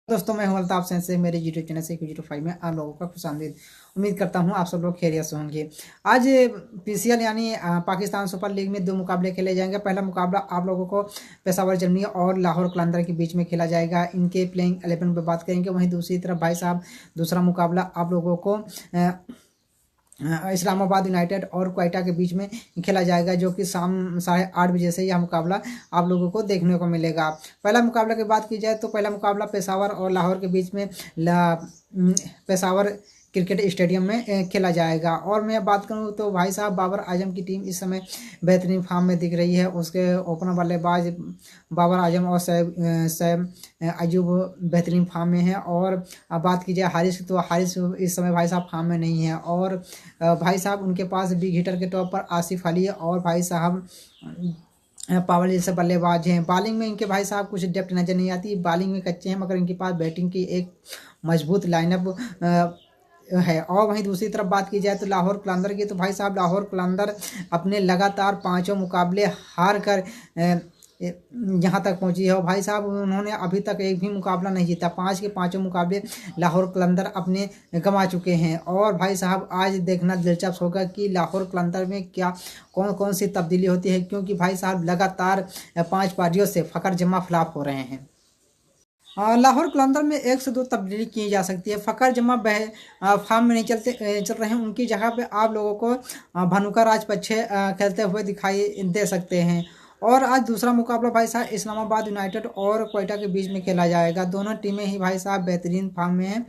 दोस्तों मैं हूं अल्ताफ सैन से मेरे यूट्यूब चैनल से 05 में आप लोगों का खुशामदीद। उम्मीद करता हूं आप सब लोग खैरियत से होंगे। आज पीसीएल यानी पाकिस्तान सुपर लीग में दो मुकाबले खेले जाएंगे। पहला मुकाबला आप लोगों को पेशावर जर्मनी और लाहौर कलंदर के बीच में खेला जाएगा। इनके प्लेइंग 11 पे बात करेंगे। वहीं दूसरी तरफ भाई साहब दूसरा मुकाबला आप लोगों को इस्लामाबाद यूनाइटेड और क्वेटा के बीच में खेला जाएगा, जो कि शाम 8:30 से यह मुकाबला आप लोगों को देखने को मिलेगा। पहला मुकाबला की बात की जाए तो पहला मुकाबला पेशावर और लाहौर के बीच में पेशावर क्रिकेट स्टेडियम में खेला जाएगा। और मैं बात करूं तो भाई साहब बाबर आजम की टीम इस समय बेहतरीन फॉर्म में दिख रही है। उसके ओपनर बल्लेबाज बाबर आजम और सैम अयूब बेहतरीन फॉर्म में है। और अब बात की जाए हारिस तो हारिस इस समय भाई साहब फॉर्म में नहीं है। और भाई साहब उनके पास बिग हिटर के तौर पर आसिफ अली और भाई साहब पावर जैसे बल्लेबाज हैं। बॉलिंग में इनके भाई साहब कुछ डेप्थ नजर नहीं आती। बॉलिंग में कच्चे हैं, मगर इनके पास बैटिंग की एक मजबूत लाइनअप है। और वहीं दूसरी तरफ बात की जाए तो लाहौर कलंदर की, तो भाई साहब लाहौर कलंदर अपने लगातार 5 मुकाबले हार कर यहाँ तक पहुंची है। और भाई साहब उन्होंने अभी तक एक भी मुकाबला नहीं जीता। 5 के 5 मुकाबले लाहौर कलंदर अपने गंवा चुके हैं। और भाई साहब आज देखना दिलचस्प होगा कि लाहौर कलंदर में क्या कौन कौन सी तब्दीली होती है, क्योंकि भाई साहब लगातार 5 पारियों से फ़कर जमा फ्लॉप हो रहे हैं। लाहौर कलंदर में 1 से 2 तब्दीली की जा सकती है। फ़कर जमा फॉर्म में नहीं चल रहे हैं। उनकी जगह पे आप लोगों को भानुका राजपक्षे खेलते हुए दिखाई दे सकते हैं। और आज दूसरा मुकाबला भाई साहब इस्लामाबाद यूनाइटेड और क्वेटा के बीच में खेला जाएगा। दोनों टीमें ही भाई साहब बेहतरीन फॉर्म में हैं।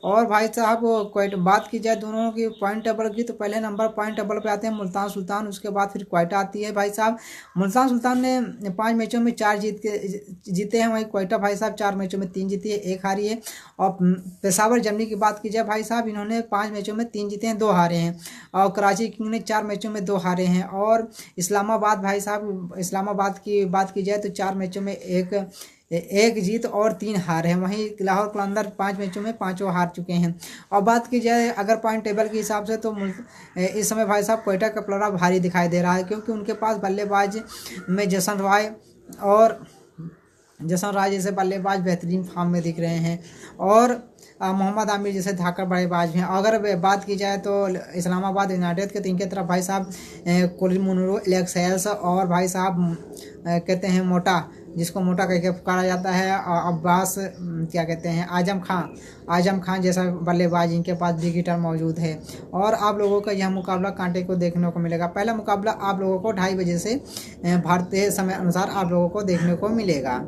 और भाई साहब क्वेटा बात की जाए दोनों की पॉइंट टेबल की, तो पहले नंबर पॉइंट टेबल पे आते हैं मुल्तान सुल्तान, उसके बाद फिर क्वेटा आती है। भाई साहब मुल्तान सुल्तान ने 5 मैचों में 4 जीते हैं। वहीं क्वेटा भाई साहब 4 मैचों में 3 जीती है, 1 हारी है। और पेशावर जर्मनी की बात की जाए भाई साहब इन्होंने 5 मैचों में 3 जीते हैं, 2 हारे हैं। और कराची किंग ने 4 मैचों में 2 हारे हैं। और इस्लामाबाद भाई साहब इस्लामाबाद की बात की जाए तो 4 मैचों में एक जीत और 3 हार है। वहीं लाहौर कलंदर 5 मैचों में 5 हार चुके हैं। और बात की जाए अगर पॉइंट टेबल के हिसाब से तो इस समय भाई साहब क्वेटा का पलड़ा भारी दिखाई दे रहा है, क्योंकि उनके पास बल्लेबाज में जसन राय जैसे बल्लेबाज बेहतरीन फॉर्म में दिख रहे हैं। और मोहम्मद आमिर जैसे धाकड़ बल्लेबाज हैं। अगर बात की जाए तो इस्लामाबाद यूनाइटेड के तो इनके तरफ भाई साहब कोलिन मुनरो, एलेक्स हेल्स और भाई साहब कहते हैं मोटा, जिसको मोटा कह के पुकारा जाता है, अब्बास क्या कहते हैं आजम खान जैसा बल्लेबाज इनके पास बिग हिटर मौजूद है। और आप लोगों का यह मुकाबला कांटे को देखने को मिलेगा। पहला मुकाबला आप लोगों को 2:30 बजे से भारतीय समय अनुसार आप लोगों को देखने को मिलेगा।